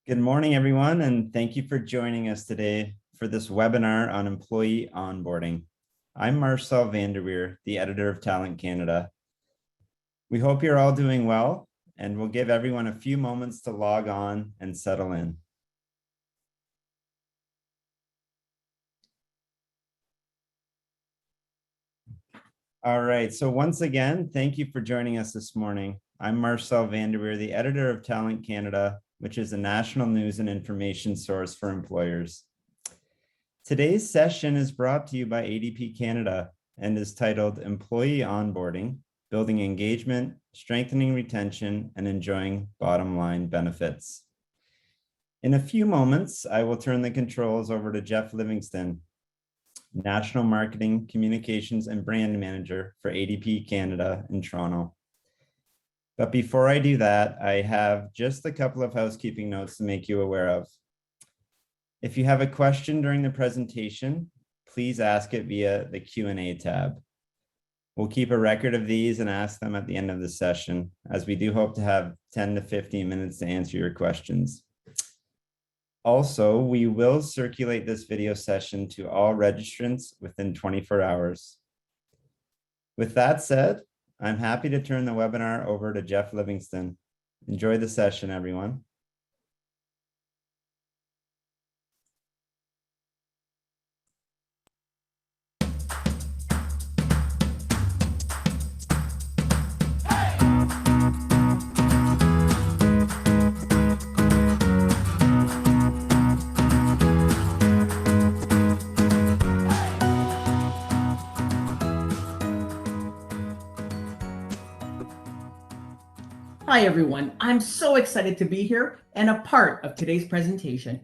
Good morning, everyone, and thank you for joining us today for this webinar on employee onboarding. I'm Marcel Vanderweer, the editor of Talent Canada. We hope you're all doing well, and we'll give everyone a few moments to log on and settle in. All right, so once again, thank you for joining us this morning. I'm Marcel Vanderweer, the editor of Talent Canada, which is a national news and information source for employers. Today's session is brought to you by ADP Canada and is titled Employee Onboarding, Building Engagement, Strengthening Retention, and Enjoying Bottom Line Benefits. In a few moments, I will turn the controls over to Jeff Livingston, National Marketing, Communications, and Brand Manager for ADP Canada in Toronto. But before I do that, I have just a couple of housekeeping notes to make you aware of. If you have a question during the presentation, please ask it via the Q&A tab. We'll keep a record of these and ask them at the end of the session, as we do hope to have 10 to 15 minutes to answer your questions. Also, we will circulate this video session to all registrants within 24 hours. With that said, I'm happy to turn the webinar over to Jeff Livingston. Enjoy the session, everyone. Hi everyone, I'm so excited to be here and a part of today's presentation.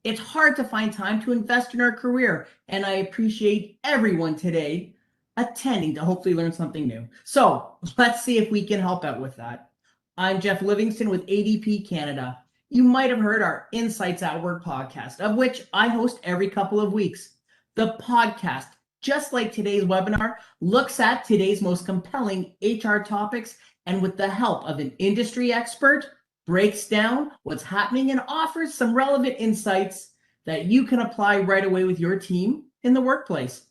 It's hard to find time to invest in our career, and I appreciate everyone today attending to hopefully learn something new. So let's see if we can help out with that. I'm Jeff Livingston with ADP Canada. You might have heard our Insights at Work podcast, of which I host every couple of weeks. The podcast, just like today's webinar, looks at today's most compelling HR topics and with the help of an industry expert, breaks down what's happening and offers some relevant insights that you can apply right away with your team in the workplace.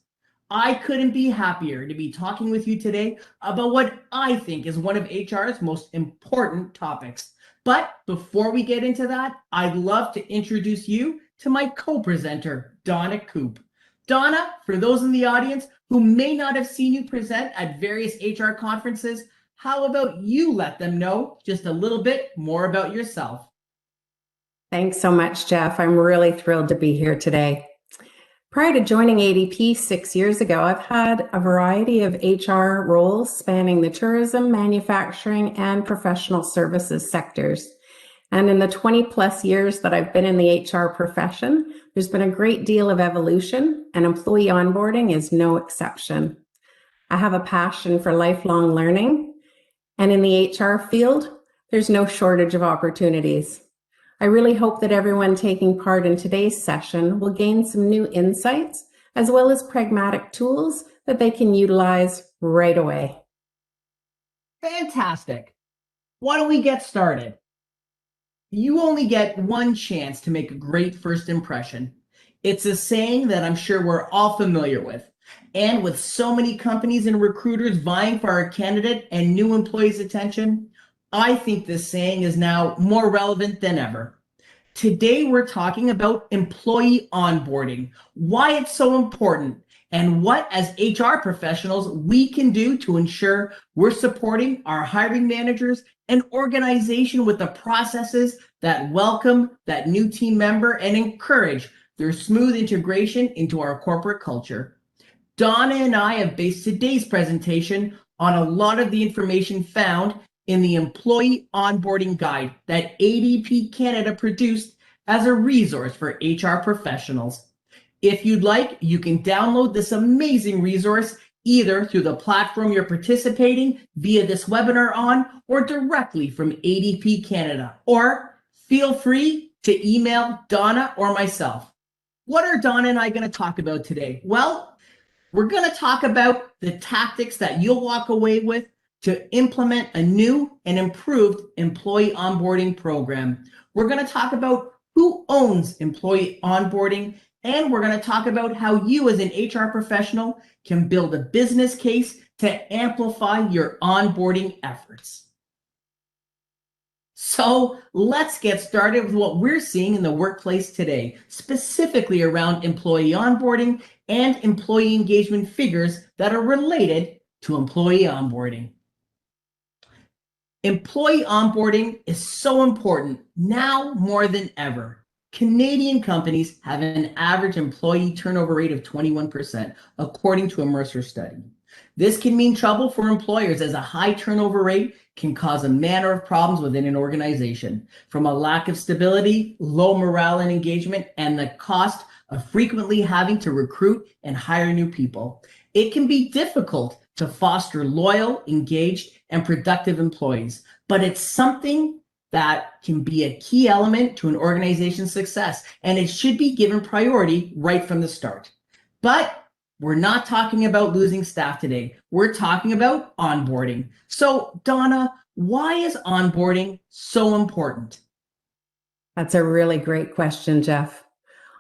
I couldn't be happier to be talking with you today about what I think is one of HR's most important topics. But before we get into that, I'd love to introduce you to my co-presenter, Donna Coop. Donna, for those in the audience who may not have seen you present at various HR conferences, how about you let them know just a little bit more about yourself? Thanks so much, Jeff. I'm really thrilled to be here today. Prior to joining ADP 6 years ago, I've had a variety of HR roles spanning the tourism, manufacturing, and professional services sectors. And in the 20 plus years that I've been in the HR profession, there's been a great deal of evolution, and employee onboarding is no exception. I have a passion for lifelong learning. And in the HR field, there's no shortage of opportunities. I really hope that everyone taking part in today's session will gain some new insights, as well as pragmatic tools that they can utilize right away. Fantastic. Why don't we get started? You only get one chance to make a great first impression. It's a saying that I'm sure we're all familiar with. And with so many companies and recruiters vying for our candidate and new employees' attention, I think this saying is now more relevant than ever. Today, we're talking about employee onboarding, why it's so important, and what, as HR professionals, we can do to ensure we're supporting our hiring managers and organization with the processes that welcome that new team member and encourage their smooth integration into our corporate culture. Donna and I have based today's presentation on a lot of the information found in the Employee Onboarding Guide that ADP Canada produced as a resource for HR professionals. If you'd like, you can download this amazing resource either through the platform you're participating via this webinar on or directly from ADP Canada, or feel free to email Donna or myself. What are Donna and I going to talk about today? Well, we're going to talk about the tactics that you'll walk away with to implement a new and improved employee onboarding program. We're going to talk about who owns employee onboarding, and we're going to talk about how you as an HR professional can build a business case to amplify your onboarding efforts. So let's get started with what we're seeing in the workplace today, specifically around employee onboarding and employee engagement figures that are related to employee onboarding. Employee onboarding is so important now more than ever. Canadian companies have an average employee turnover rate of 21%, according to a Mercer study. This can mean trouble for employers, as a high turnover rate can cause a manner of problems within an organization, from a lack of stability, low morale and engagement, and the cost of frequently having to recruit and hire new people. It can be difficult to foster loyal, engaged, and productive employees, but it's something that can be a key element to an organization's success, and it should be given priority right from the start. But we're not talking about losing staff today. We're talking about onboarding. So, Donna, why is onboarding so important? That's a really great question, Jeff.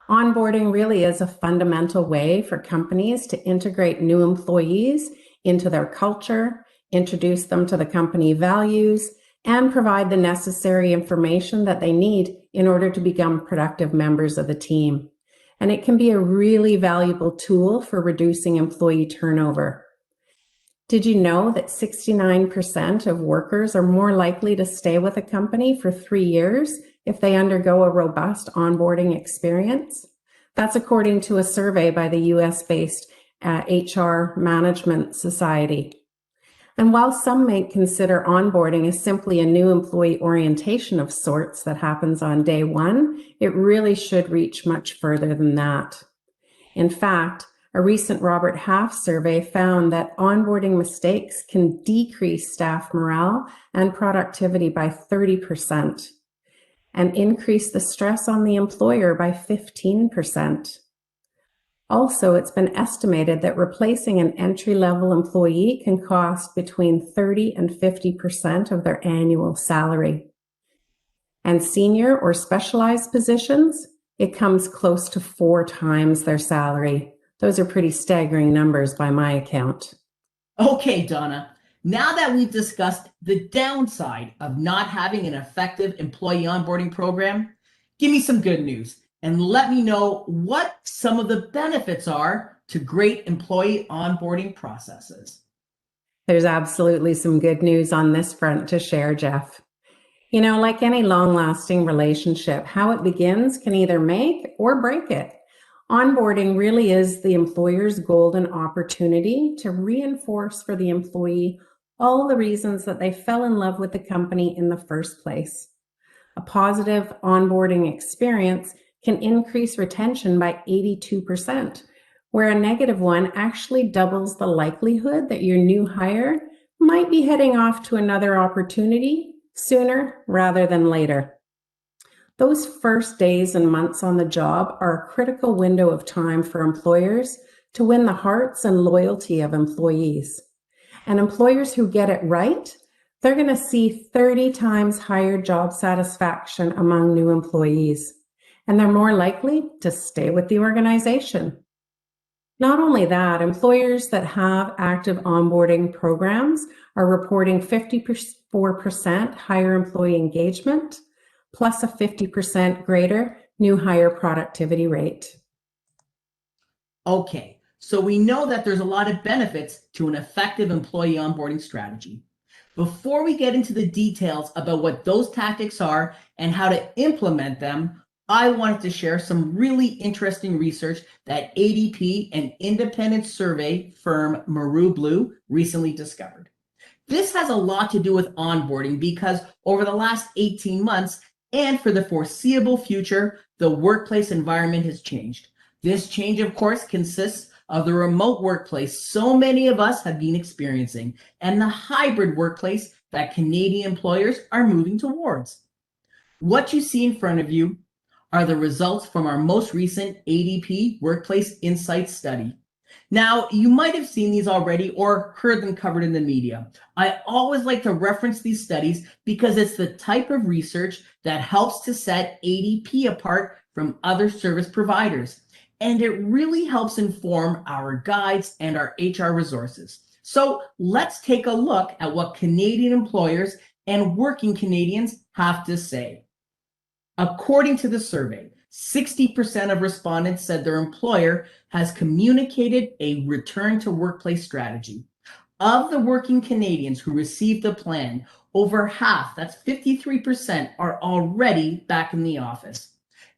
Onboarding really is a fundamental way for companies to integrate new employees into their culture, introduce them to the company values, and provide the necessary information that they need in order to become productive members of the team. And it can be a really valuable tool for reducing employee turnover. Did you know that 69% of workers are more likely to stay with a company for 3 years if they undergo a robust onboarding experience? That's according to a survey by the US-based HR Management Society. And while some may consider onboarding as simply a new employee orientation of sorts that happens on day one, it really should reach much further than that. In fact, a recent Robert Half survey found that onboarding mistakes can decrease staff morale and productivity by 30% and increase the stress on the employer by 15%. Also, it's been estimated that replacing an entry-level employee can cost between 30 and 50% of their annual salary. And senior or specialized positions, it comes close to 4 times their salary. Those are pretty staggering numbers by my account. Okay, Donna, now that we've discussed the downside of not having an effective employee onboarding program, give me some good news and let me know what some of the benefits are to great employee onboarding processes. There's absolutely some good news on this front to share, Jeff. You know, like any long-lasting relationship, how it begins can either make or break it. Onboarding really is the employer's golden opportunity to reinforce for the employee all the reasons that they fell in love with the company in the first place. A positive onboarding experience can increase retention by 82%, where a negative one actually doubles the likelihood that your new hire might be heading off to another opportunity sooner rather than later. Those first days and months on the job are a critical window of time for employers to win the hearts and loyalty of employees. And employers who get it right, they're going to see 30 times higher job satisfaction among new employees, and they're more likely to stay with the organization. Not only that, employers that have active onboarding programs are reporting 54% higher employee engagement, plus a 50% greater new hire productivity rate. Okay, so we know that there's a lot of benefits to an effective employee onboarding strategy. Before we get into the details about what those tactics are and how to implement them, I wanted to share some really interesting research that ADP and independent survey firm Maru Blue recently discovered. This has a lot to do with onboarding because over the last 18 months and for the foreseeable future, the workplace environment has changed. This change, of course, consists of the remote workplace so many of us have been experiencing and the hybrid workplace that Canadian employers are moving towards. What you see in front of you are the results from our most recent ADP Workplace Insights study. Now, you might have seen these already or heard them covered in the media. I always like to reference these studies because it's the type of research that helps to set ADP apart from other service providers. And it really helps inform our guides and our HR resources. So let's take a look at what Canadian employers and working Canadians have to say. According to the survey, 60% of respondents said their employer has communicated a return to workplace strategy. Of the working Canadians who received the plan, over half, that's 53%, are already back in the office.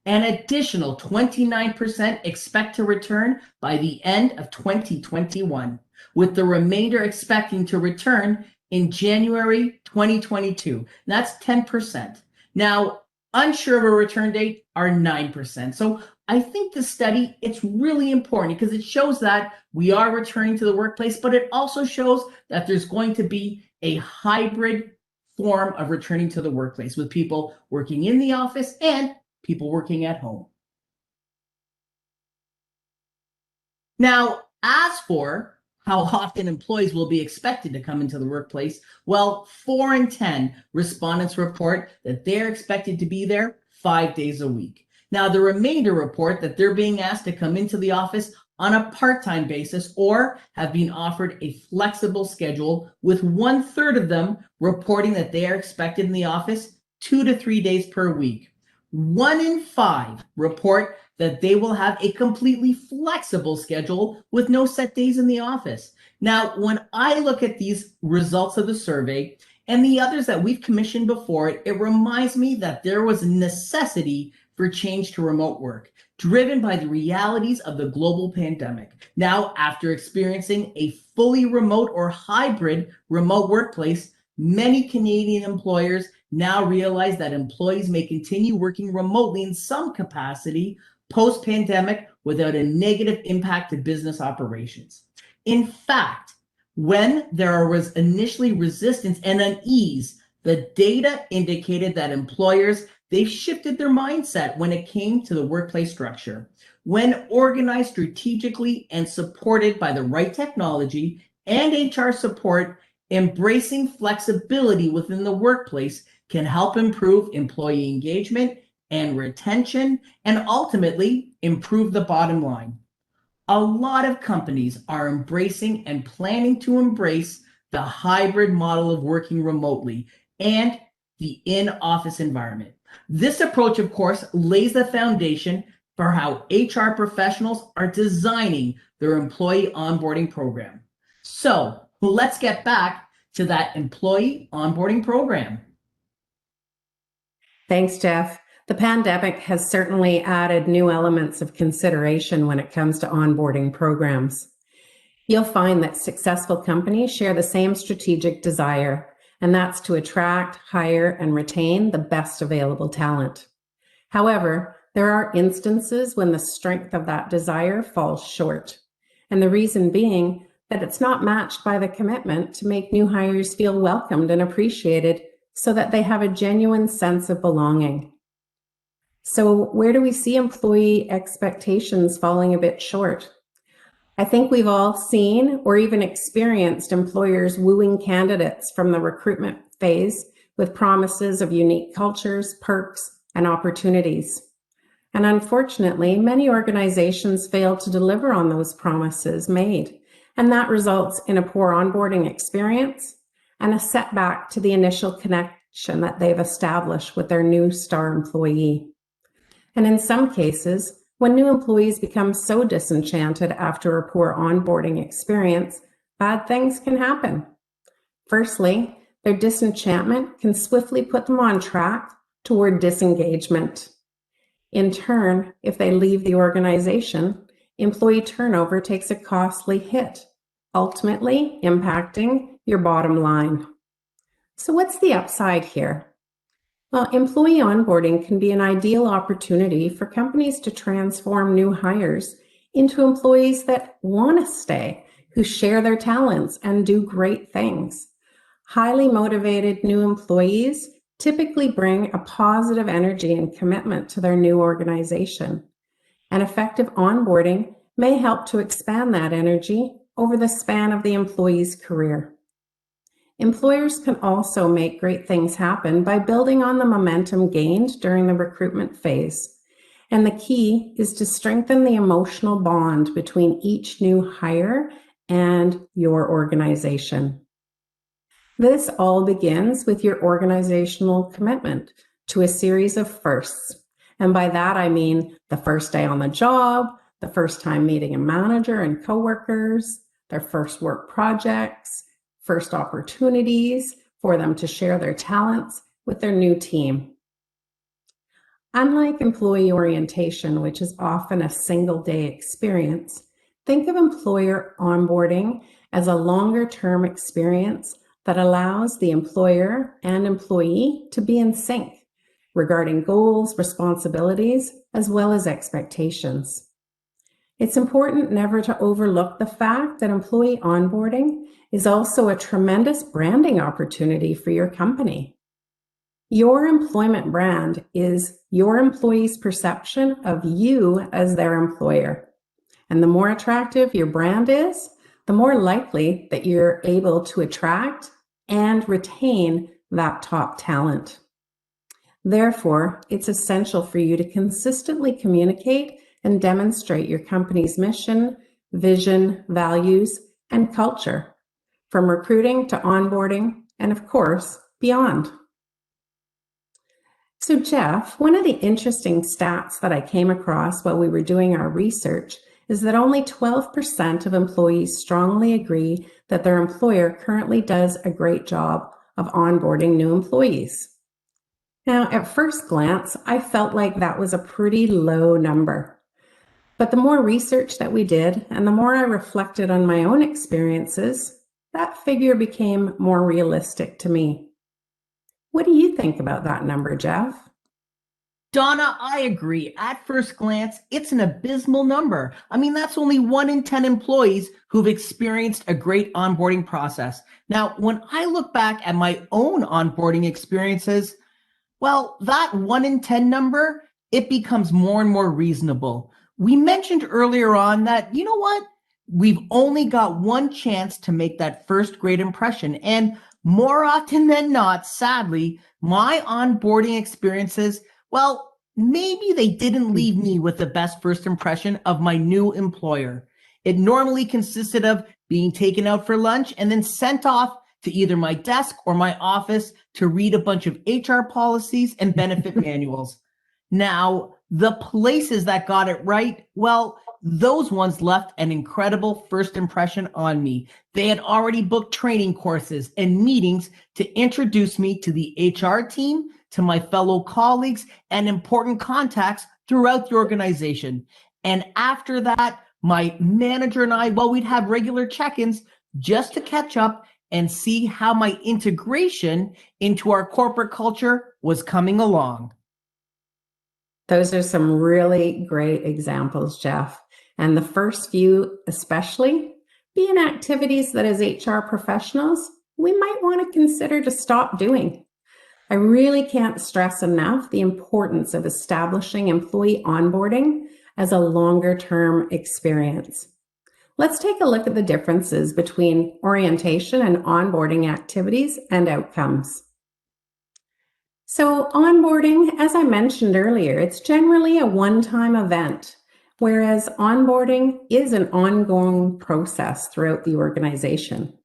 An additional 29% expect to return by the end of 2021, with the remainder expecting to return in January 2022. That's 10%. Now, unsure of a return date are 9%. So I think the study, it's really important because it shows that we are returning to the workplace, but it also shows that there's going to be a hybrid form of returning to the workplace with people working in the office and people working at home. Now, as for how often employees will be expected to come into the workplace, well, 4 in 10 respondents report that they're expected to be there 5 days a week. Now, the remainder report that they're being asked to come into the office on a part-time basis or have been offered a flexible schedule, with 1/3 of them reporting that they are expected in the office 2 to 3 days per week. 1 in 5 report that they will have a completely flexible schedule with no set days in the office. Now, when I look at these results of the survey and the others that we've commissioned before, it reminds me that there was a necessity for change to remote work, driven by the realities of the global pandemic. Now, after experiencing a fully remote or hybrid remote workplace, many Canadian employers now realize that employees may continue working remotely in some capacity post-pandemic without a negative impact to business operations. In fact, when there was initially resistance and unease, the data indicated that employers, they've shifted their mindset when it came to the workplace structure. When organized strategically and supported by the right technology and HR support, embracing flexibility within the workplace can help improve employee engagement and retention, and ultimately improve the bottom line. A lot of companies are embracing and planning to embrace the hybrid model of working remotely and the in-office environment. This approach, of course, lays the foundation for how HR professionals are designing their employee onboarding program. So let's get back to that employee onboarding program. Thanks, Jeff. The pandemic has certainly added new elements of consideration when it comes to onboarding programs. You'll find that successful companies share the same strategic desire, and that's to attract, hire, and retain the best available talent. However, there are instances when the strength of that desire falls short, and the reason being that it's not matched by the commitment to make new hires feel welcomed and appreciated so that they have a genuine sense of belonging. So where do we see employee expectations falling a bit short? I think we've all seen or even experienced employers wooing candidates from the recruitment phase with promises of unique cultures, perks, and opportunities. And unfortunately, many organizations fail to deliver on those promises made, and that results in a poor onboarding experience and a setback to the initial connection that they've established with their new star employee. And in some cases, when new employees become so disenchanted after a poor onboarding experience, bad things can happen. Firstly, their disenchantment can swiftly put them on track toward disengagement. In turn, if they leave the organization, employee turnover takes a costly hit, ultimately impacting your bottom line. So what's the upside here? Well, employee onboarding can be an ideal opportunity for companies to transform new hires into employees that want to stay, who share their talents and do great things. Highly motivated new employees typically bring a positive energy and commitment to their new organization. And effective onboarding may help to expand that energy over the span of the employee's career. Employers can also make great things happen by building on the momentum gained during the recruitment phase. And the key is to strengthen the emotional bond between each new hire and your organization. This all begins with your organizational commitment to a series of firsts. And by that, I mean the first day on the job, the first time meeting a manager and coworkers, their first work projects, first opportunities for them to share their talents with their new team. Unlike employee orientation, which is often a single-day experience, think of employer onboarding as a longer-term experience that allows the employer and employee to be in sync regarding goals, responsibilities, as well as expectations. It's important never to overlook the fact that employee onboarding is also a tremendous branding opportunity for your company. Your employment brand is your employees' perception of you as their employer. And the more attractive your brand is, the more likely that you're able to attract and retain that top talent. Therefore, it's essential for you to consistently communicate and demonstrate your company's mission, vision, values, and culture, from recruiting to onboarding, and of course, beyond. So Jeff, one of the interesting stats that I came across while we were doing our research is that only 12% of employees strongly agree that their employer currently does a great job of onboarding new employees. Now, at first glance, I felt like that was a pretty low number. But the more research that we did and the more I reflected on my own experiences, that figure became more realistic to me. What do you think about that number, Jeff? Donna, I agree. At first glance, it's an abysmal number. I mean, that's only 1 in 10 employees who've experienced a great onboarding process. Now, when I look back at my own onboarding experiences, well, that 1 in 10 number, it becomes more and more reasonable. We mentioned earlier on that, you know what? We've only got one chance to make that first great impression. And more often than not, sadly, my onboarding experiences, well, maybe they didn't leave me with the best first impression of my new employer. It normally consisted of being taken out for lunch and then sent off to either my desk or my office to read a bunch of HR policies and benefit manuals. Now, the places that got it right, well, those ones left an incredible first impression on me. They had already booked training courses and meetings to introduce me to the HR team, to my fellow colleagues, and important contacts throughout the organization. And after that, my manager and I, well, we'd have regular check-ins just to catch up and see how my integration into our corporate culture was coming along. Those are some really great examples, Jeff. And the first few, especially, be in activities that as HR professionals, we might want to consider to stop doing. I really can't stress enough the importance of establishing employee onboarding as a longer-term experience. Let's take a look at the differences between orientation and onboarding activities and outcomes. So onboarding, as I mentioned earlier, it's generally a one-time event, whereas onboarding is an ongoing process throughout the organization.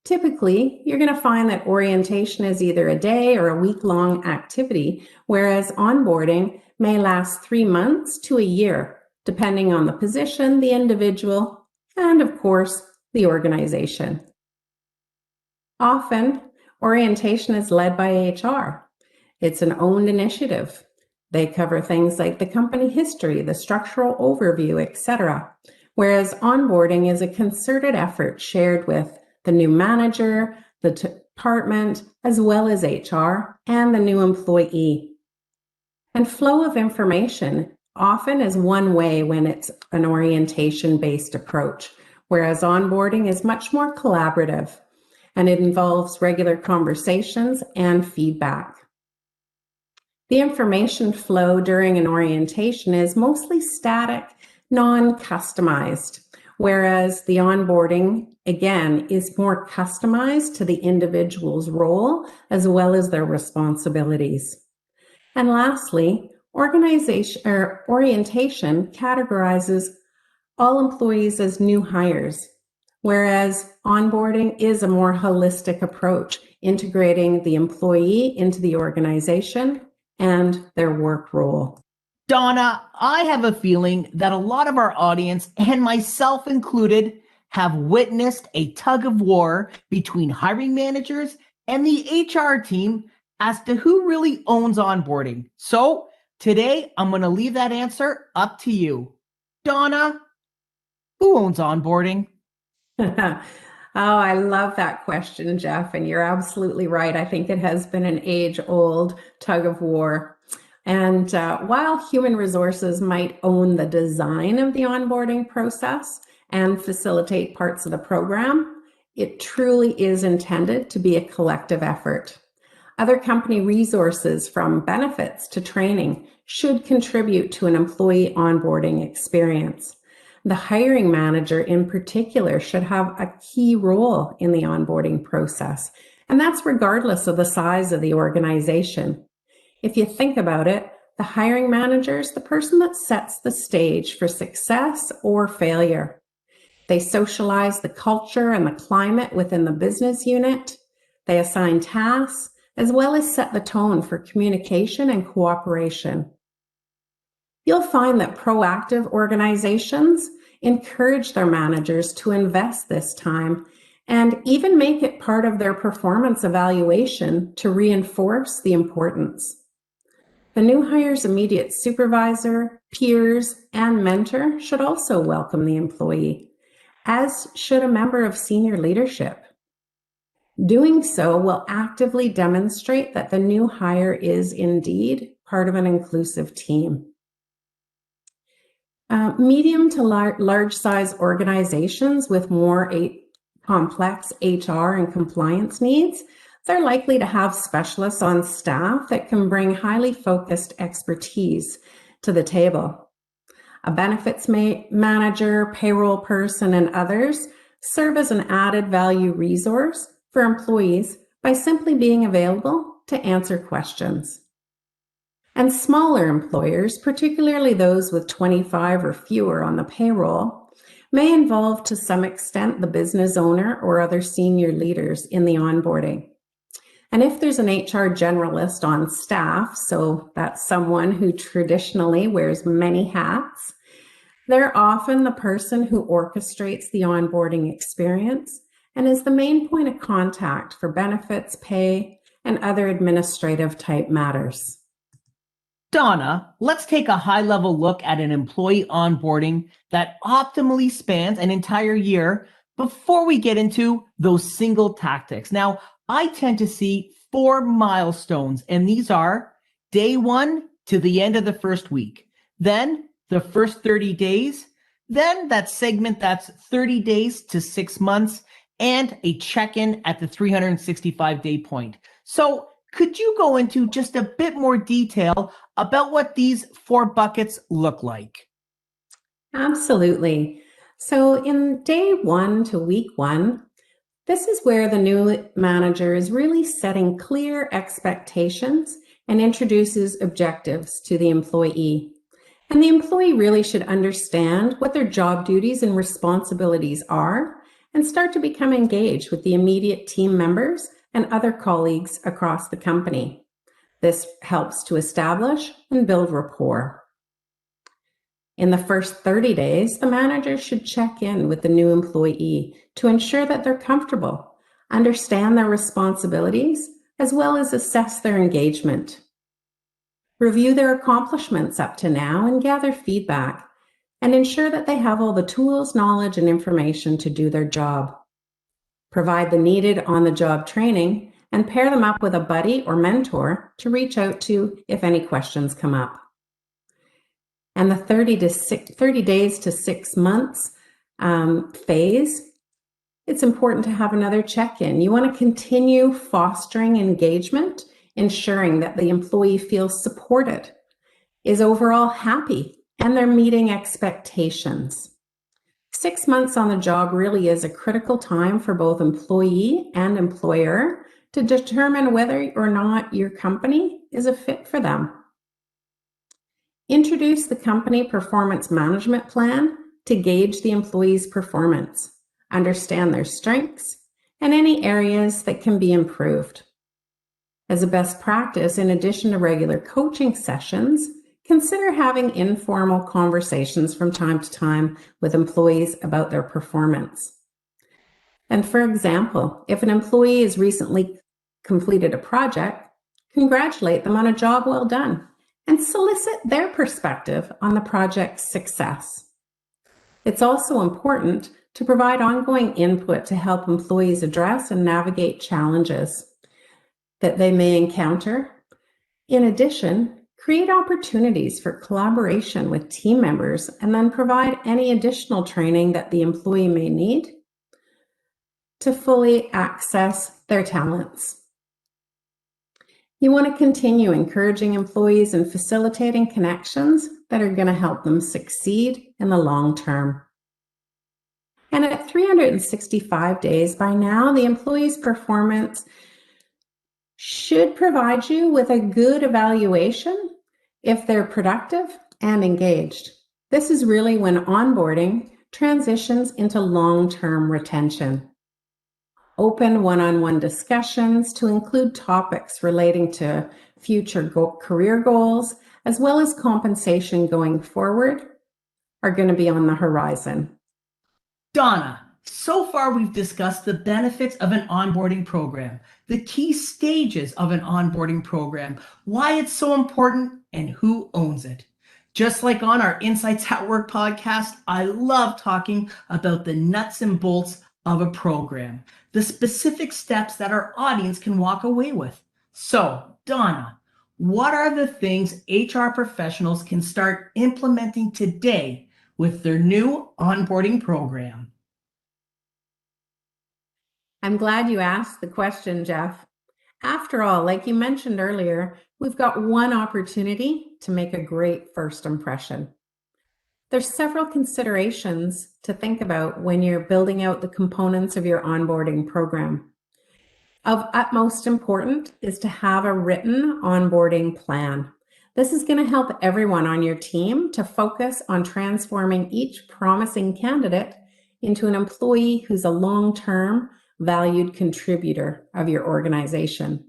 Typically, you're going to find that orientation is either a day or a week-long activity, whereas onboarding may last 3 months to a year, depending on the position, the individual, and of course, the organization. Often, orientation is led by HR. It's an owned initiative. They cover things like the company history, the structural overview, etc. Whereas onboarding is a concerted effort shared with the new manager, the department, as well as HR and the new employee. And flow of information often is one way when it's an orientation-based approach, whereas onboarding is much more collaborative and it involves regular conversations and feedback. The information flow during an orientation is mostly static, non-customized, whereas the onboarding, again, is more customized to the individual's role as well as their responsibilities. And lastly, orientation categorizes all employees as new hires, whereas onboarding is a more holistic approach, integrating the employee into the organization and their work role. Donna, I have a feeling that a lot of our audience, and myself included, have witnessed a tug of war between hiring managers and the HR team as to who really owns onboarding. So today, I'm going to leave that answer up to you. Donna, who owns onboarding? Oh, I love that question, Jeff, and you're absolutely right. I think it has been an age-old tug of war. And while human resources might own the design of the onboarding process and facilitate parts of the program, it truly is intended to be a collective effort. Other company resources, from benefits to training, should contribute to an employee onboarding experience. The hiring manager in particular should have a key role in the onboarding process, and that's regardless of the size of the organization. If you think about it, the hiring manager is the person that sets the stage for success or failure. They socialize the culture and the climate within the business unit. They assign tasks, as well as set the tone for communication and cooperation. You'll find that proactive organizations encourage their managers to invest this time and even make it part of their performance evaluation to reinforce the importance. The new hire's immediate supervisor, peers, and mentor should also welcome the employee, as should a member of senior leadership. Doing so will actively demonstrate that the new hire is indeed part of an inclusive team. Medium to large size organizations with more complex HR and compliance needs, they're likely to have specialists on staff that can bring highly focused expertise to the table. A benefits manager, payroll person, and others serve as an added value resource for employees by simply being available to answer questions. And smaller employers, particularly those with 25 or fewer on the payroll, may involve to some extent the business owner or other senior leaders in the onboarding. And if there's an HR generalist on staff, so that's someone who traditionally wears many hats, they're often the person who orchestrates the onboarding experience and is the main point of contact for benefits, pay, and other administrative type matters. Donna, let's take a high-level look at an employee onboarding that optimally spans an entire year before we get into those single tactics. Now, I tend to see 4 milestones, and these are day 1 to the end of the first week, then the first 30 days, then that segment that's 30 days to 6 months, and a check-in at the 365-day point. So could you go into just a bit more detail about what these 4 buckets look like? Absolutely. So in day 1 to week 1, this is where the new manager is really setting clear expectations and introduces objectives to the employee. And the employee really should understand what their job duties and responsibilities are and start to become engaged with the immediate team members and other colleagues across the company. This helps to establish and build rapport. In the first 30 days, the manager should check in with the new employee to ensure that they're comfortable, understand their responsibilities, as well as assess their engagement. Review their accomplishments up to now and gather feedback, and ensure that they have all the tools, knowledge, and information to do their job. Provide the needed on-the-job training and pair them up with a buddy or mentor to reach out to if any questions come up. And the 30 days to 6 months phase, it's important to have another check-in. You want to continue fostering engagement, ensuring that the employee feels supported, is overall happy, and they're meeting expectations. 6 months on the job really is a critical time for both employee and employer to determine whether or not your company is a fit for them. Introduce the company performance management plan to gauge the employee's performance, understand their strengths, and any areas that can be improved. As a best practice, in addition to regular coaching sessions, consider having informal conversations from time to time with employees about their performance. And for example, if an employee has recently completed a project, congratulate them on a job well done and solicit their perspective on the project's success. It's also important to provide ongoing input to help employees address and navigate challenges that they may encounter. In addition, create opportunities for collaboration with team members and then provide any additional training that the employee may need to fully access their talents. You want to continue encouraging employees and facilitating connections that are going to help them succeed in the long term. And at 365 days by now, the employee's performance should provide you with a good evaluation if they're productive and engaged. This is really when onboarding transitions into long-term retention. Open one-on-one discussions to include topics relating to future career goals, as well as compensation going forward, are going to be on the horizon. Donna, so far we've discussed the benefits of an onboarding program, the key stages of an onboarding program, why it's so important, and who owns it. Just like on our Insights at Work podcast, I love talking about the nuts and bolts of a program, the specific steps that our audience can walk away with. So, Donna, what are the things HR professionals can start implementing today with their new onboarding program? I'm glad you asked the question, Jeff. After all, like you mentioned earlier, we've got one opportunity to make a great first impression. There's several considerations to think about when you're building out the components of your onboarding program. Of utmost importance is to have a written onboarding plan. This is going to help everyone on your team to focus on transforming each promising candidate into an employee who's a long-term, valued contributor of your organization.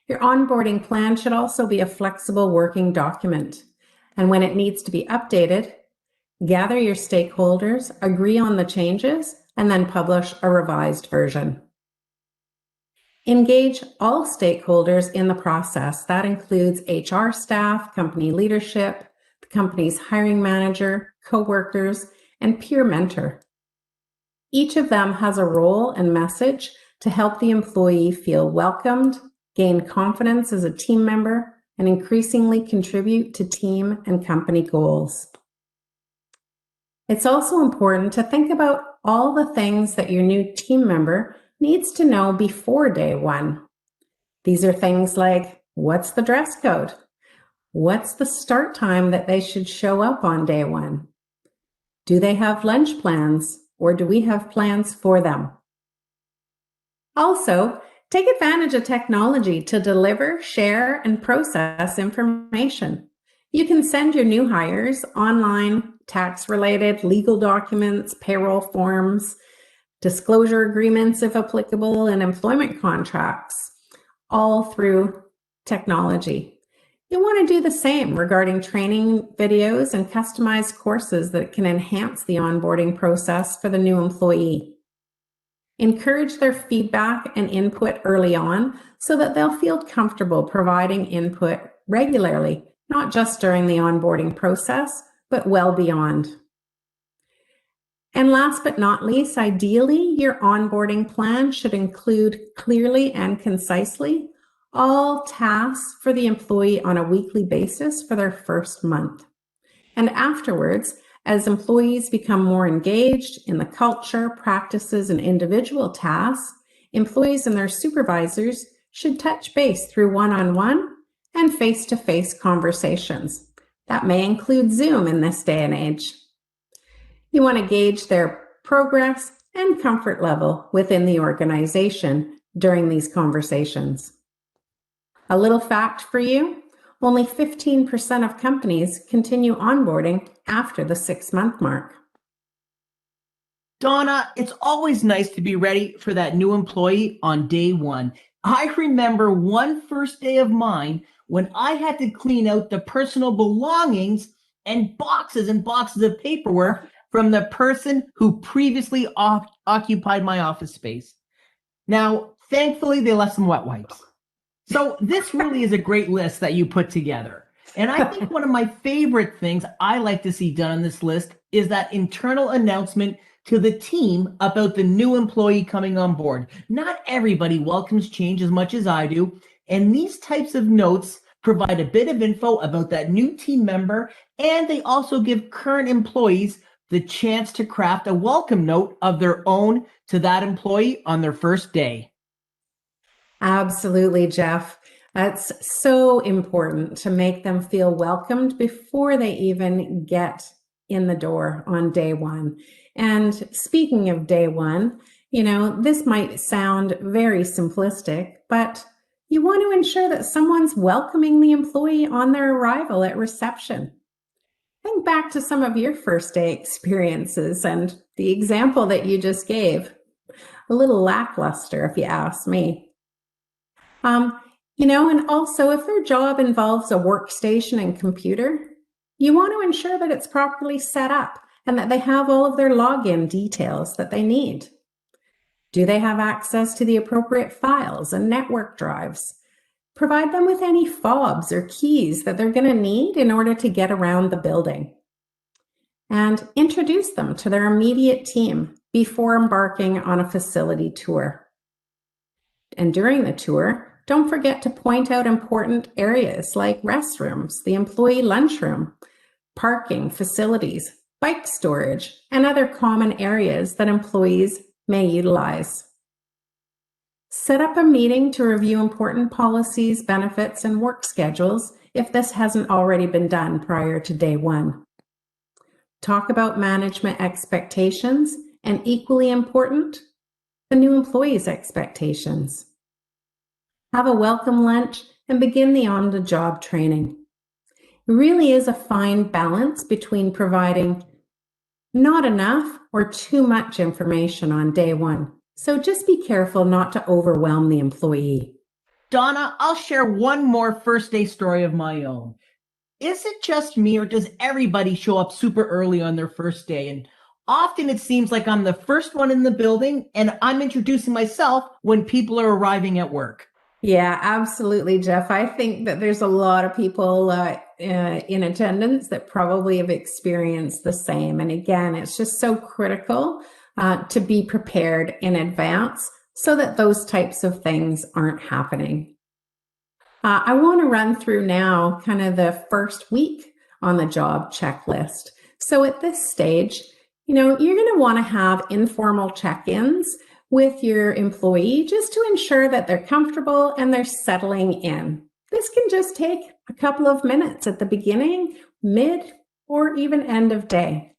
Your onboarding plan should also be a flexible working document. And when it needs to be updated, gather your stakeholders, agree on the changes, and then publish a revised version. Engage all stakeholders in the process. That includes HR staff, company leadership, the company's hiring manager, coworkers, and peer mentor. Each of them has a role and message to help the employee feel welcomed, gain confidence as a team member, and increasingly contribute to team and company goals. It's also important to think about all the things that your new team member needs to know before day one. These are things like, what's the dress code? What's the start time that they should show up on day one? Do they have lunch plans, or do we have plans for them? Also, take advantage of technology to deliver, share, and process information. You can send your new hires online tax-related legal documents, payroll forms, disclosure agreements if applicable, and employment contracts, all through technology. You want to do the same regarding training videos and customized courses that can enhance the onboarding process for the new employee. Encourage their feedback and input early on so that they'll feel comfortable providing input regularly, not just during the onboarding process, but well beyond. And last but not least, ideally, your onboarding plan should include clearly and concisely all tasks for the employee on a weekly basis for their first month. And afterwards, as employees become more engaged in the culture, practices, and individual tasks, employees and their supervisors should touch base through one-on-one and face-to-face conversations. That may include Zoom in this day and age. You want to gauge their progress and comfort level within the organization during these conversations. A little fact for you, only 15% of companies continue onboarding after the 6-month mark. Donna, it's always nice to be ready for that new employee on day one. I remember one first day of mine when I had to clean out the personal belongings and boxes of paperwork from the person who previously occupied my office space. Now, thankfully, they left some wet wipes. So this really is a great list that you put together. And I think one of my favorite things I like to see done on this list is that internal announcement to the team about the new employee coming on board. Not everybody welcomes change as much as I do, and these types of notes provide a bit of info about that new team member, and they also give current employees the chance to craft a welcome note of their own to that employee on their first day. Absolutely, Jeff. That's so important to make them feel welcomed before they even get in the door on day one. And speaking of day one, this might sound very simplistic, but you want to ensure that someone's welcoming the employee on their arrival at reception. Think back to some of your first day experiences and the example that you just gave. A little lackluster, if you ask me. And also if their job involves a workstation and computer, you want to ensure that it's properly set up and that they have all of their login details that they need. Do they have access to the appropriate files and network drives? Provide them with any fobs or keys that they're going to need in order to get around the building. And introduce them to their immediate team before embarking on a facility tour. And during the tour, don't forget to point out important areas like restrooms, the employee lunchroom, parking facilities, bike storage, and other common areas that employees may utilize. Set up a meeting to review important policies, benefits, and work schedules if this hasn't already been done prior to day one. Talk about management expectations and, equally important, the new employee's expectations. Have a welcome lunch and begin the on-the-job training. It really is a fine balance between providing not enough or too much information on day one. So just be careful not to overwhelm the employee. Donna, I'll share one more first day story of my own. Is it just me, or does everybody show up super early on their first day? And often it seems like I'm the first one in the building and I'm introducing myself when people are arriving at work. Yeah, absolutely, Jeff. I think that there's a lot of people in attendance that probably have experienced the same. And again, it's just so critical to be prepared in advance so that those types of things aren't happening. I want to run through now kind of the first week on the job checklist. So at this stage, you're going to want to have informal check-ins with your employee just to ensure that they're comfortable and they're settling in. This can just take a couple of minutes at the beginning, mid, or even end of day.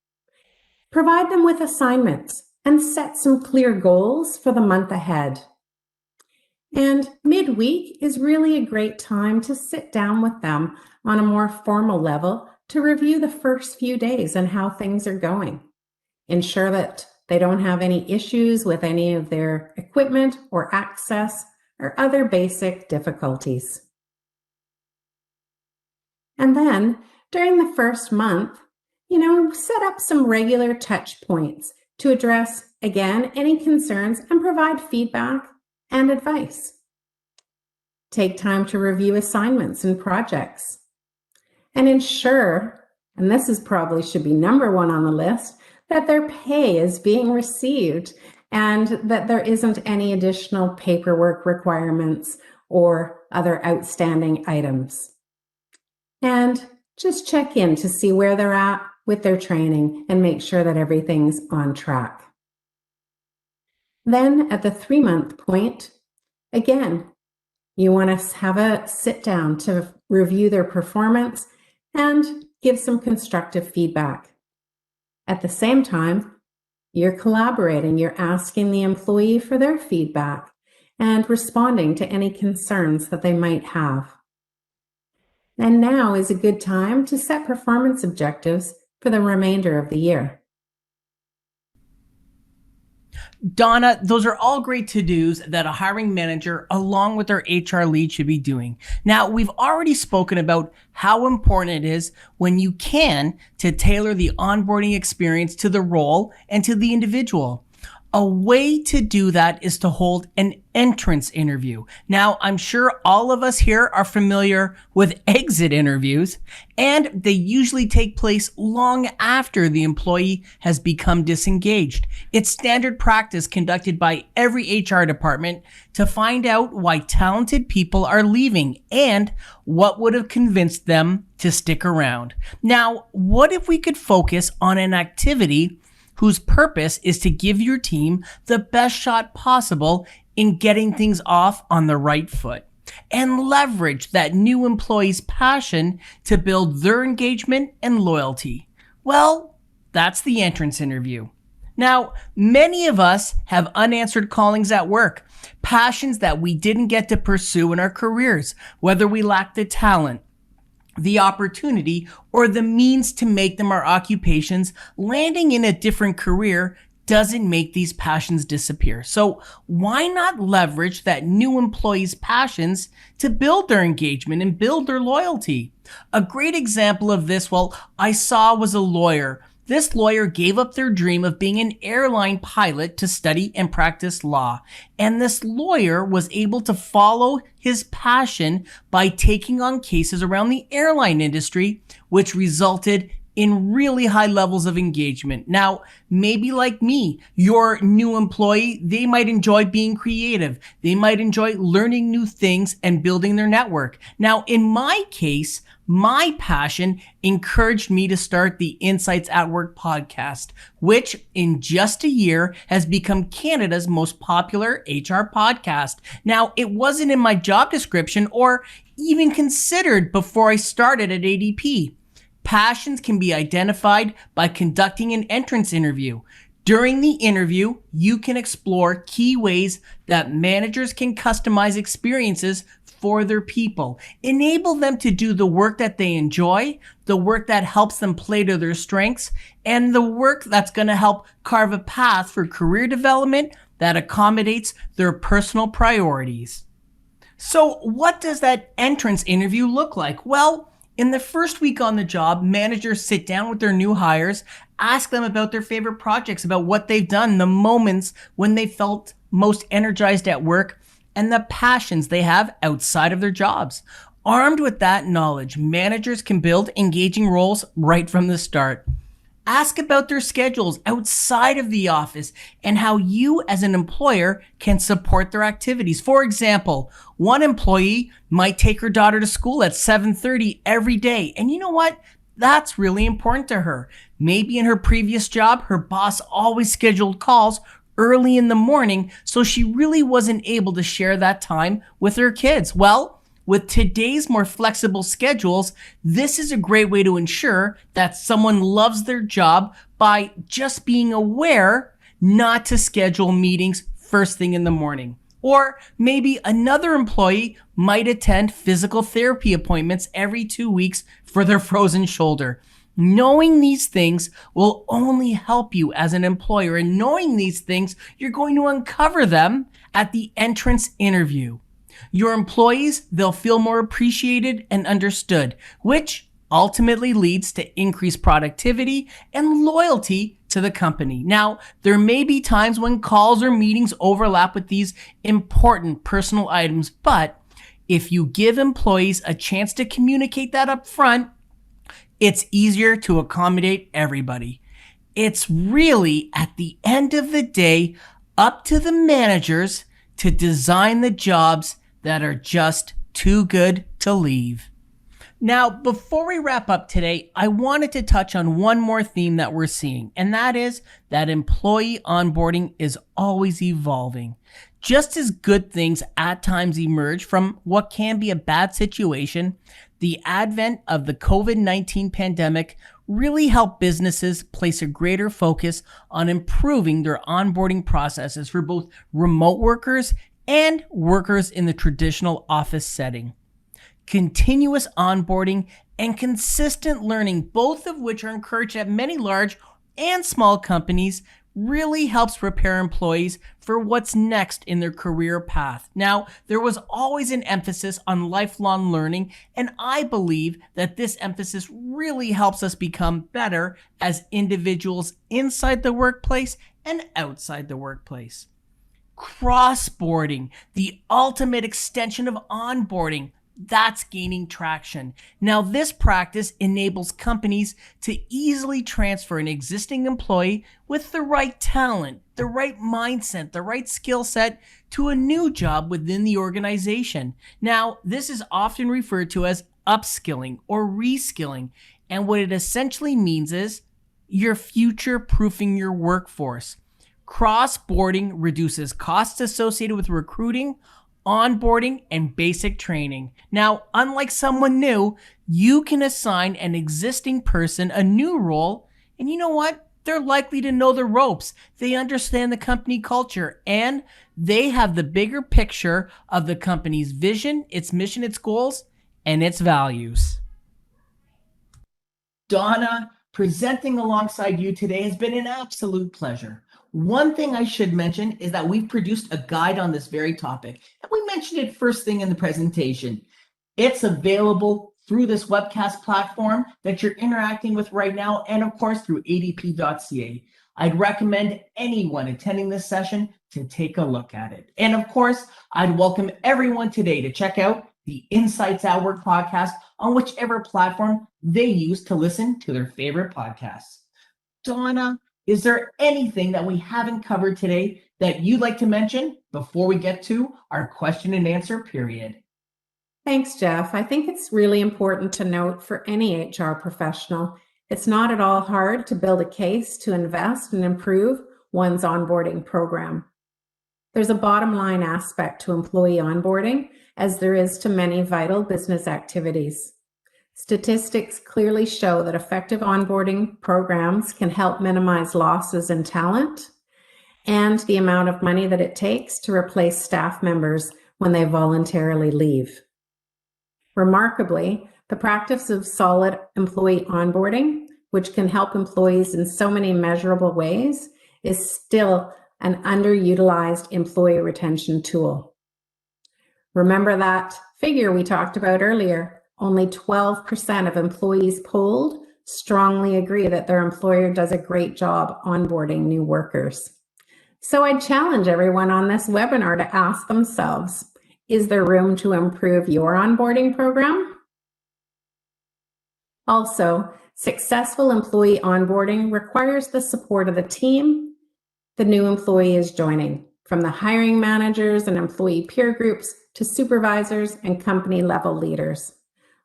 Provide them with assignments and set some clear goals for the month ahead. And midweek is really a great time to sit down with them on a more formal level to review the first few days and how things are going. Ensure that they don't have any issues with any of their equipment or access or other basic difficulties. And then during the first month, set up some regular touch points to address, again, any concerns and provide feedback and advice. Take time to review assignments and projects. And ensure, and this is probably should be number one on the list, that their pay is being received and that there isn't any additional paperwork requirements or other outstanding items. And just check in to see where they're at with their training and make sure that everything's on track. Then at the 3-month point, again, you want to have a sit down to review their performance and give some constructive feedback. At the same time, you're collaborating, you're asking the employee for their feedback and responding to any concerns that they might have. And now is a good time to set performance objectives for the remainder of the year. Donna, those are all great to-dos that a hiring manager along with their HR lead should be doing. Now, we've already spoken about how important it is when you can to tailor the onboarding experience to the role and to the individual. A way to do that is to hold an entrance interview. Now, I'm sure all of us here are familiar with exit interviews, and they usually take place long after the employee has become disengaged. It's standard practice conducted by every HR department to find out why talented people are leaving and what would have convinced them to stick around. Now, what if we could focus on an activity whose purpose is to give your team the best shot possible in getting things off on the right foot and leverage that new employee's passion to build their engagement and loyalty? Well, that's the entrance interview. Now, many of us have unanswered callings at work, passions that we didn't get to pursue in our careers, whether we lack the talent, the opportunity, or the means to make them our occupations. Landing in a different career doesn't make these passions disappear. So why not leverage that new employee's passions to build their engagement and build their loyalty? A great example of this, I saw was a lawyer. This lawyer gave up their dream of being an airline pilot to study and practice law. And this lawyer was able to follow his passion by taking on cases around the airline industry, which resulted in really high levels of engagement. Now, maybe like me, your new employee, they might enjoy being creative. They might enjoy learning new things and building their network. Now, in my case, my passion encouraged me to start the Insights at Work podcast, which in just a year has become Canada's most popular HR podcast. Now, it wasn't in my job description or even considered before I started at ADP. Passions can be identified by conducting an entrance interview. During the interview, you can explore key ways that managers can customize experiences for their people, enable them to do the work that they enjoy, the work that helps them play to their strengths, and the work that's going to help carve a path for career development that accommodates their personal priorities. So what does that entrance interview look like? Well, in the first week on the job, managers sit down with their new hires, ask them about their favorite projects, about what they've done, the moments when they felt most energized at work, and the passions they have outside of their jobs. Armed with that knowledge, managers can build engaging roles right from the start. Ask about their schedules outside of the office and how you as an employer can support their activities. For example, one employee might take her daughter to school at 7:30 every day. And you know what? That's really important to her. Maybe in her previous job, her boss always scheduled calls early in the morning, so she really wasn't able to share that time with her kids. Well, with today's more flexible schedules, this is a great way to ensure that someone loves their job by just being aware not to schedule meetings first thing in the morning. Or maybe another employee might attend physical therapy appointments every 2 weeks for their frozen shoulder. Knowing these things will only help you as an employer, and knowing these things, you're going to uncover them at the entrance interview. Your employees, they'll feel more appreciated and understood, which ultimately leads to increased productivity and loyalty to the company. Now, there may be times when calls or meetings overlap with these important personal items, but if you give employees a chance to communicate that up front, it's easier to accommodate everybody. It's really, at the end of the day, up to the managers to design the jobs that are just too good to leave. Now, before we wrap up today, I wanted to touch on one more theme that we're seeing, and that is that employee onboarding is always evolving. Just as good things at times emerge from what can be a bad situation, the advent of the COVID-19 pandemic really helped businesses place a greater focus on improving their onboarding processes for both remote workers and workers in the traditional office setting. Continuous onboarding and consistent learning, both of which are encouraged at many large and small companies, really helps prepare employees for what's next in their career path. Now, there was always an emphasis on lifelong learning, and I believe that this emphasis really helps us become better as individuals inside the workplace and outside the workplace. Crossboarding, the ultimate extension of onboarding, that's gaining traction. Now, this practice enables companies to easily transfer an existing employee with the right talent, the right mindset, the right skill set to a new job within the organization. Now, this is often referred to as upskilling or reskilling. And what it essentially means is you're future-proofing your workforce. Cross-boarding reduces costs associated with recruiting, onboarding, and basic training. Now, unlike someone new, you can assign an existing person a new role, and you know what? They're likely to know the ropes. They understand the company culture, and they have the bigger picture of the company's vision, its mission, its goals, and its values. Donna, presenting alongside you today has been an absolute pleasure. One thing I should mention is that we've produced a guide on this very topic, and we mentioned it first thing in the presentation. It's available through this webcast platform that you're interacting with right now, and of course through adp.ca. I'd recommend anyone attending this session to take a look at it. And of course, I'd welcome everyone today to check out the Insights at Work podcast on whichever platform they use to listen to their favorite podcasts. Donna, is there anything that we haven't covered today that you'd like to mention before we get to our question and answer period? Thanks, Jeff. I think it's really important to note for any HR professional, it's not at all hard to build a case to invest and improve one's onboarding program. There's a bottom line aspect to employee onboarding, as there is to many vital business activities. Statistics clearly show that effective onboarding programs can help minimize losses in talent and the amount of money that it takes to replace staff members when they voluntarily leave. Remarkably, the practice of solid employee onboarding, which can help employees in so many measurable ways, is still an underutilized employee retention tool. Remember that figure we talked about earlier? Only 12% of employees polled strongly agree that their employer does a great job onboarding new workers. So I challenge everyone on this webinar to ask themselves, is there room to improve your onboarding program? Also, successful employee onboarding requires the support of the team the new employee is joining, from the hiring managers and employee peer groups to supervisors and company level leaders.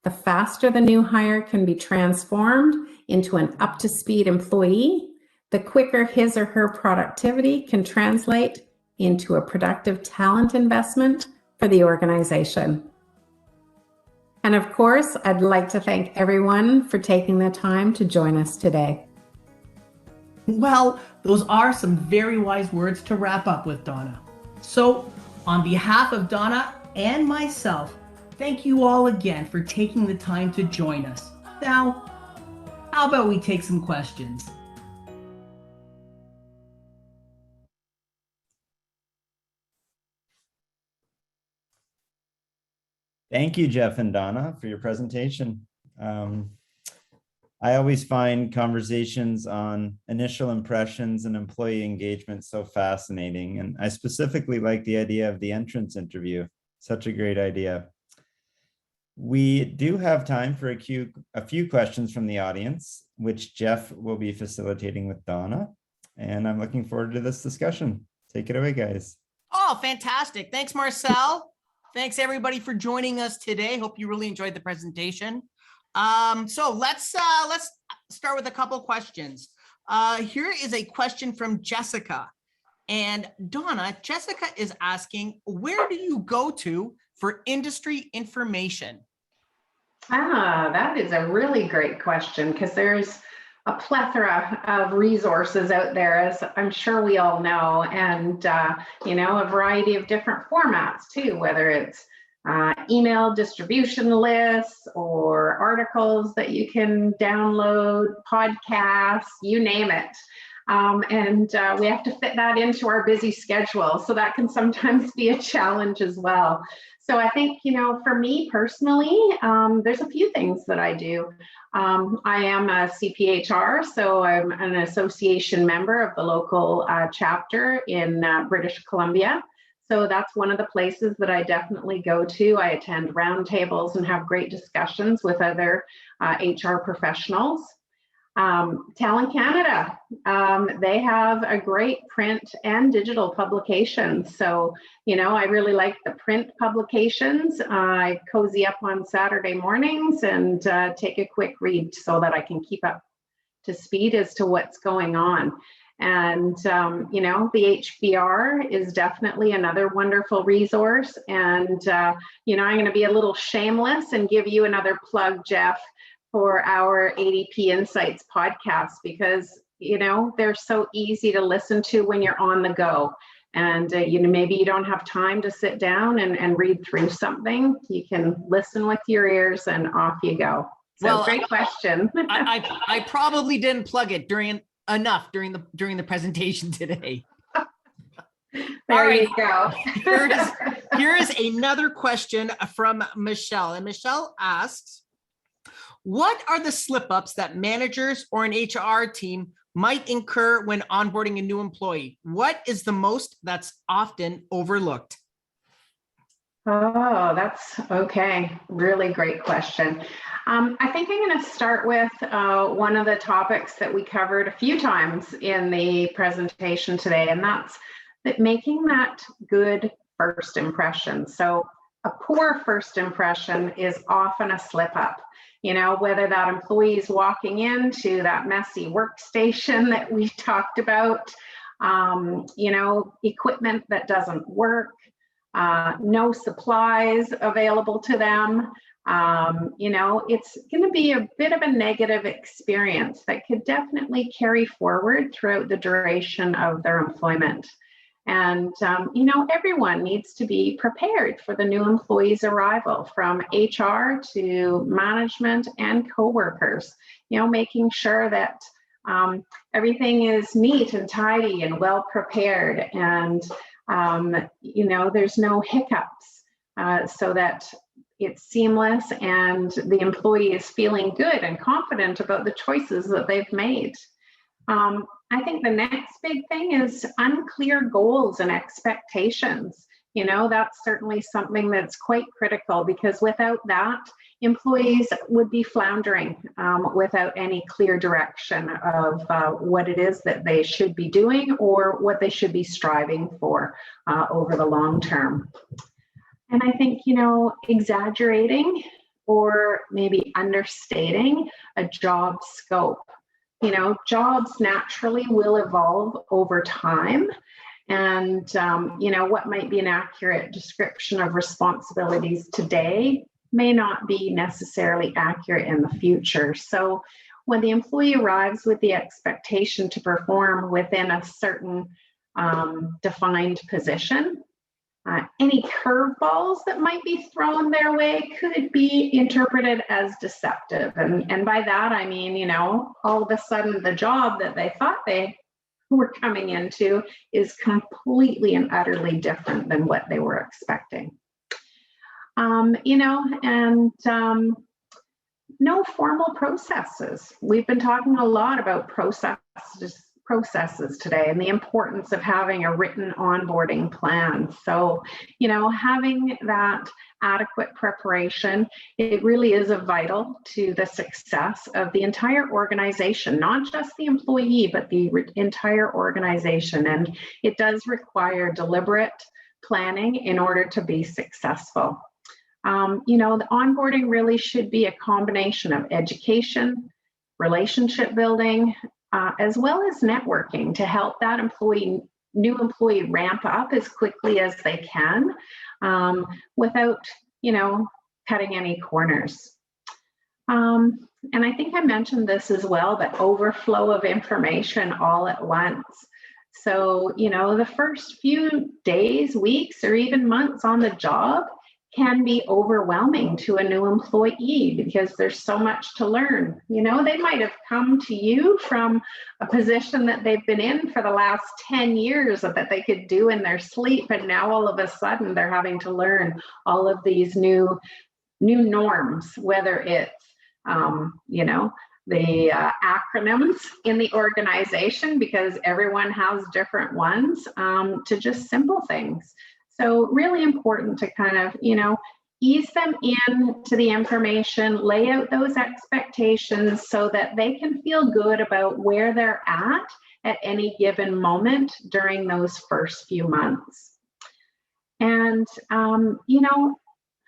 The faster the new hire can be transformed into an up-to-speed employee, the quicker his or her productivity can translate into a productive talent investment for the organization. And of course, I'd like to thank everyone for taking the time to join us today. Well, those are some very wise words to wrap up with, Donna. So, on behalf of Donna and myself, thank you all again for taking the time to join us. Now, how about we take some questions? Thank you, Jeff and Donna, for your presentation. I always find conversations on initial impressions and employee engagement so fascinating. And I specifically like the idea of the entrance interview. Such a great idea. We do have time for a few questions from the audience, which Jeff will be facilitating with Donna. And I'm looking forward to this discussion. Take it away, guys. Oh, fantastic. Thanks, Marcel. Thanks, everybody, for joining us today. Hope you really enjoyed the presentation. So let's start with a couple questions. Here is a question from Jessica. And Donna, Jessica is asking, where do you go to for industry information? That is a really great question because there's a plethora of resources out there, as I'm sure we all know, and a variety of different formats too, whether it's email distribution lists or articles that you can download, podcasts, you name it. And we have to fit that into our busy schedule. So that can sometimes be a challenge as well. So I think, for me personally, there's a few things that I do. I am a CPHR, so I'm an association member of the local chapter in British Columbia. So that's one of the places that I definitely go to. I attend roundtables and have great discussions with other HR professionals. Talent Canada, they have a great print and digital publication. So, I really like the print publications. I cozy up on Saturday mornings and take a quick read so that I can keep up to speed as to what's going on. And, the HBR is definitely another wonderful resource. And, I'm going to be a little shameless and give you another plug, Jeff, for our ADP Insights podcast, because, they're so easy to listen to when you're on the go. And, maybe you don't have time to sit down and read through something. You can listen with your ears and off you go. So well, great question. I probably didn't plug it during the presentation today. There you go. Here is another question from Michelle. And Michelle asks, what are the slip-ups that managers or an HR team might incur when onboarding a new employee? What is the most that's often overlooked? Oh, that's okay. Really great question. I think I'm going to start with one of the topics that we covered a few times in the presentation today, and that's that making that good first impression. So a poor first impression is often a slip up. Whether that employee is walking into that messy workstation that we talked about, equipment that doesn't work, no supplies available to them. It's going to be a bit of a negative experience that could definitely carry forward throughout the duration of their employment. And, everyone needs to be prepared for the new employee's arrival, from HR to management and coworkers, making sure that everything is neat and tidy and well prepared, and, there's no hiccups, so that it's seamless and the employee is feeling good and confident about the choices that they've made. I think the next big thing is unclear goals and expectations. That's certainly something that's quite critical, because without that, employees would be floundering without any clear direction of what it is that they should be doing or what they should be striving for over the long term. And I think, exaggerating or maybe understating a job scope. Jobs naturally will evolve over time. And, what might be an accurate description of responsibilities today may not be necessarily accurate in the future. So when the employee arrives with the expectation to perform within a certain defined position, any curveballs that might be thrown their way could be interpreted as deceptive. And by that, I mean, all of a sudden the job that they thought they were coming into is completely and utterly different than what they were expecting. No formal processes. We've been talking a lot about processes today and the importance of having a written onboarding plan. So, having that adequate preparation, it really is vital to the success of the entire organization, not just the employee, but the entire organization. And it does require deliberate planning in order to be successful. The onboarding really should be a combination of education, relationship building, as well as networking to help that new employee ramp up as quickly as they can, without, cutting any corners. And I think I mentioned this as well, but overflow of information all at once. So, the first few days, weeks, or even months on the job can be overwhelming to a new employee because there's so much to learn. They might have come to you from a position that they've been in for the last 10 years that they could do in their sleep. And now all of a sudden they're having to learn all of these new norms, whether it's, the acronyms in the organization, because everyone has different ones, to just simple things. So really important to kind of, ease them into the information, lay out those expectations so that they can feel good about where they're at any given moment during those first few months. And,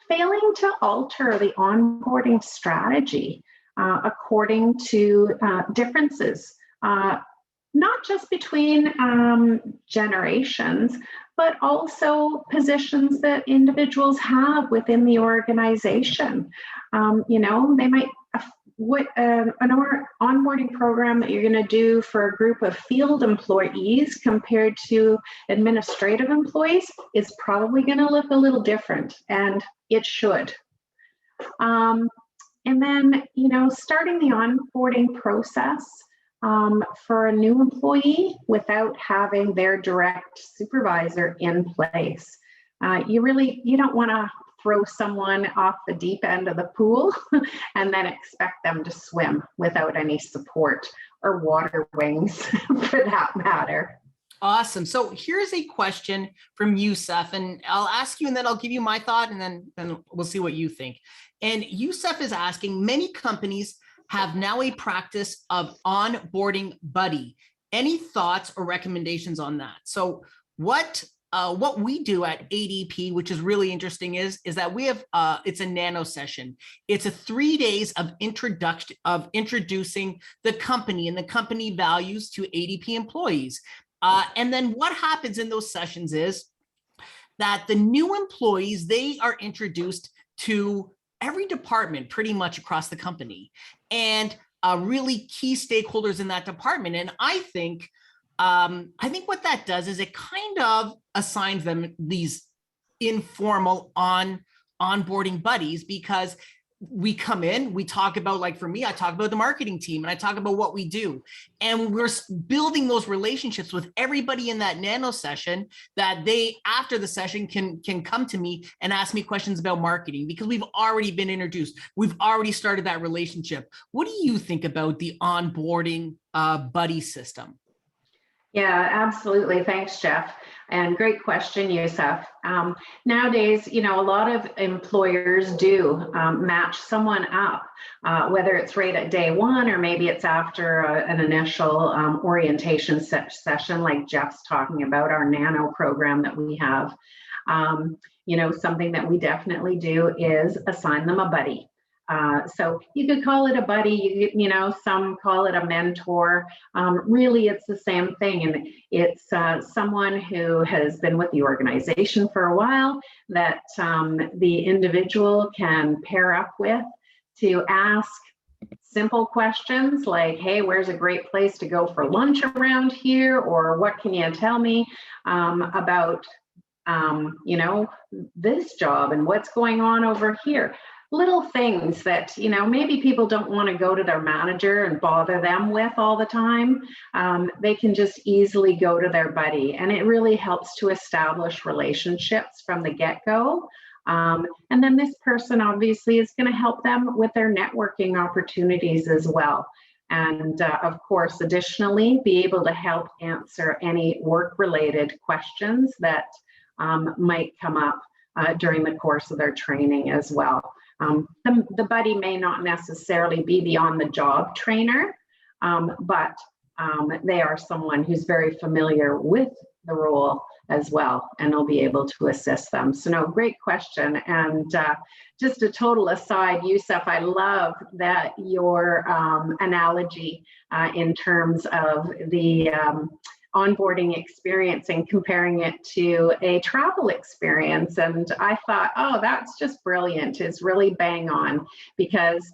failing to alter the onboarding strategy according to differences, not just between generations, but also positions that individuals have within the organization. They might, an onboarding program that you're going to do for a group of field employees compared to administrative employees is probably going to look a little different, and it should. And then, starting the onboarding process for a new employee without having their direct supervisor in place. You don't want to throw someone off the deep end of the pool and then expect them to swim without any support or water wings for that matter. Awesome. So here's a question from Yusuf, and I'll ask you and then I'll give you my thought, and then we'll see what you think. And Yusuf is asking, many companies have now a practice of onboarding buddy. Any thoughts or recommendations on that? So what we do at ADP, which is really interesting, is that we have it's a nano session. It's a 3 days of introducing the company and the company values to ADP employees. And then what happens in those sessions is that the new employees, they are introduced to every department pretty much across the company, and really key stakeholders in that department. And I think what that does is it kind of assigns them these informal onboarding buddies, because we come in, we talk about, like for me, I talk about the marketing team and I talk about what we do. And we're building those relationships with everybody in that nano session, that they, after the session, can come to me and ask me questions about marketing, because we've already been introduced. We've already started that relationship. What do you think about the onboarding buddy system? Yeah, absolutely. Thanks, Jeff. And great question, Yusuf. Nowadays, a lot of employers do match someone up, whether it's right at day one or maybe it's after an initial orientation session, like Jeff's talking about, our nano program that we have. Something that we definitely do is assign them a buddy. So you could call it a buddy, some call it a mentor. Really, it's the same thing. And it's someone who has been with the organization for a while that the individual can pair up with to ask simple questions like, hey, where's a great place to go for lunch around here? Or what can you tell me about, this job and what's going on over here? Little things that, maybe people don't want to go to their manager and bother them with all the time. They can just easily go to their buddy, and it really helps to establish relationships from the get-go. And then this person obviously is going to help them with their networking opportunities as well. And of course, additionally, be able to help answer any work-related questions that might come up during the course of their training as well. The buddy may not necessarily be the on-the-job trainer, but they are someone who's very familiar with the role as well, and will be able to assist them. So no, great question. And just a total aside, Yusuf, I love that your analogy in terms of the onboarding experience and comparing it to a travel experience. And I thought, oh, that's just brilliant. It's really bang on, because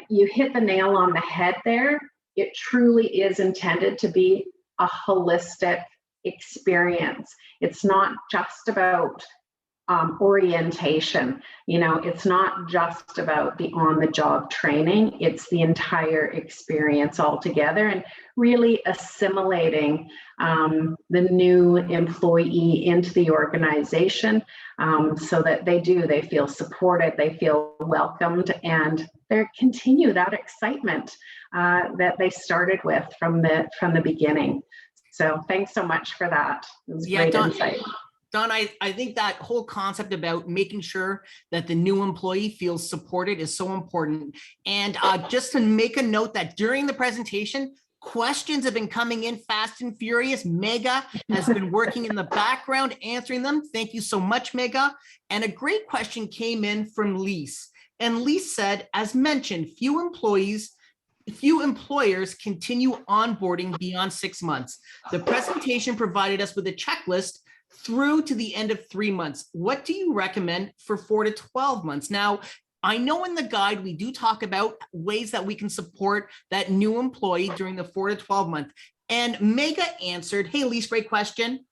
you hit the nail on the head there. It truly is intended to be a holistic experience. It's not just about orientation. It's not just about the on-the-job training. It's the entire experience altogether, and really assimilating the new employee into the organization, so that they feel supported, they feel welcomed, and they continue that excitement that they started with from the beginning. So thanks so much for that. It was great insight. Don, I think that whole concept about making sure that the new employee feels supported is so important. And just to make a note that during the presentation, questions have been coming in fast and furious. Mega has been working in the background answering them. Thank you so much, Mega. And a great question came in from Lise. And Lise said, as mentioned, few employers continue onboarding beyond 6 months. The presentation provided us with a checklist through to the end of 3 months. What do you recommend for 4 to 12 months? Now, I know in the guide, we do talk about ways that we can support that new employee during the 4 to 12 month. And Mega answered, hey, Lise, great question.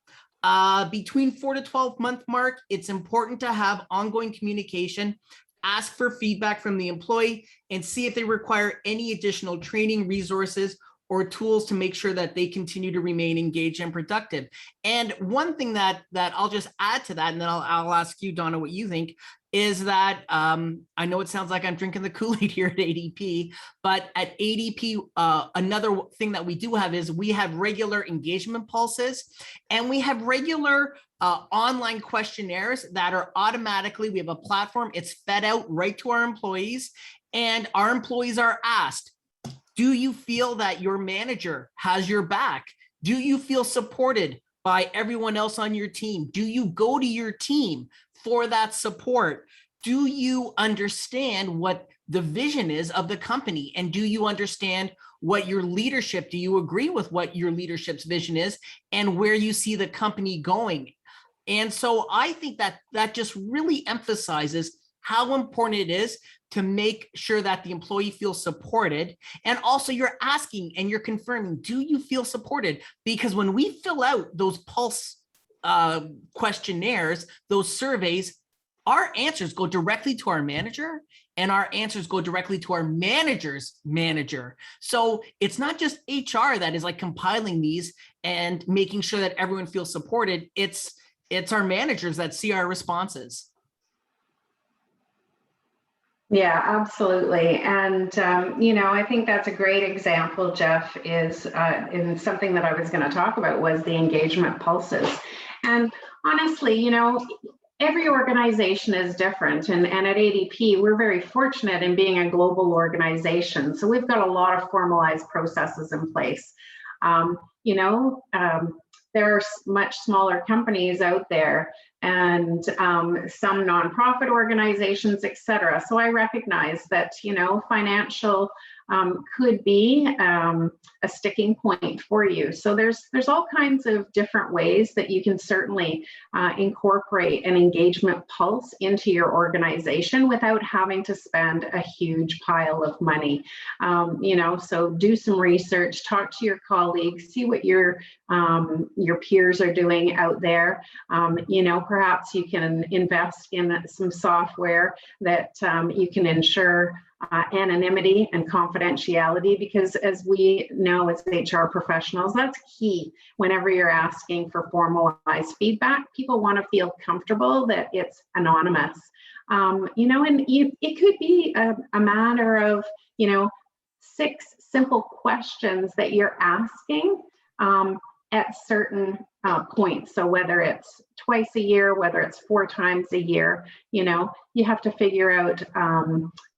Between 4 to 12 month mark, it's important to have ongoing communication, ask for feedback from the employee, and see if they require any additional training resources or tools to make sure that they continue to remain engaged and productive. And one thing that I'll just add to that, and then I'll ask you, Donna, what you think, is that I know it sounds like I'm drinking the Kool-Aid here at ADP, but at ADP, another thing that we do have is we have regular engagement pulses, and we have regular online questionnaires that are automatically, we have a platform, it's fed out right to our employees, and our employees are asked, do you feel that your manager has your back? Do you feel supported by everyone else on your team? Do you go to your team for that support? Do you understand what the vision is of the company? And do you understand what your leadership, do you agree with what your leadership's vision is and where you see the company going? And so I think that just really emphasizes how important it is to make sure that the employee feels supported. And also you're asking and you're confirming, do you feel supported? Because when we fill out those pulse questionnaires, those surveys, our answers go directly to our manager and our answers go directly to our manager's manager. So it's not just HR that is like compiling these and making sure that everyone feels supported. It's our managers that see our responses. Yeah, absolutely. And, I think that's a great example, Jeff, is in something that I was going to talk about was the engagement pulses. And honestly, every organization is different. And at ADP, we're very fortunate in being a global organization. So we've got a lot of formalized processes in place. There are much smaller companies out there and some nonprofit organizations, et cetera. So I recognize that, financial could be a sticking point for you. So there's all kinds of different ways that you can certainly incorporate an engagement pulse into your organization without having to spend a huge pile of money. So do some research, talk to your colleagues, see what your peers are doing out there. Perhaps you can invest in some software that you can ensure anonymity and confidentiality, because as we know as HR professionals, that's key whenever you're asking for formalized feedback. People want to feel comfortable that it's anonymous. And it could be a matter of, 6 simple questions that you're asking at certain points. So whether it's twice a year, whether it's 4 times a year, you have to figure out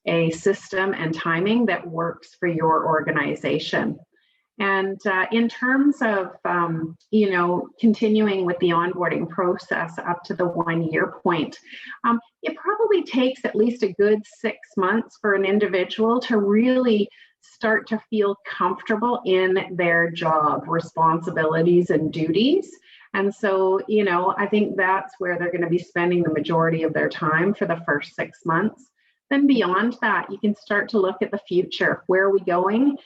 a system and timing that works for your organization. And in terms of, continuing with the onboarding process up to the 1 year point, it probably takes at least a good 6 months for an individual to really start to feel comfortable in their job responsibilities and duties. And so, I think that's where they're going to be spending the majority of their time for the first 6 months. Then beyond that, you can start to look at the future. Where are we going?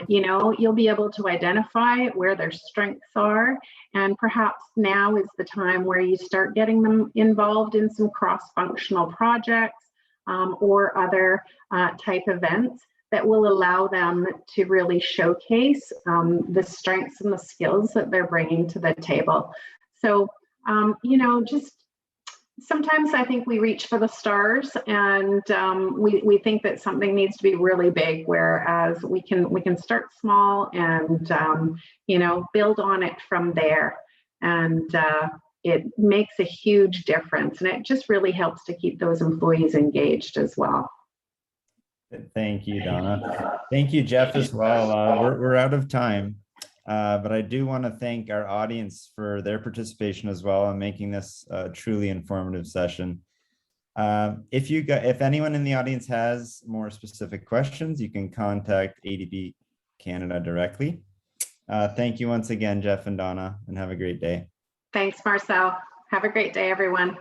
You'll be able to identify where their strengths are. And perhaps now is the time where you start getting them involved in some cross-functional projects or other type events that will allow them to really showcase the strengths and the skills that they're bringing to the table. So, just sometimes I think we reach for the stars and we think that something needs to be really big, whereas we can start small and build on it from there. And it makes a huge difference, and it just really helps to keep those employees engaged as well. Thank you, Donna. Thank you, Jeff, as well. We're out of time. But I do want to thank our audience for their participation as well in making this a truly informative session. If anyone in the audience has more specific questions, you can contact ADP Canada directly. Thank you once again, Jeff and Donna, and have a great day. Thanks, Marcel. Have a great day, everyone.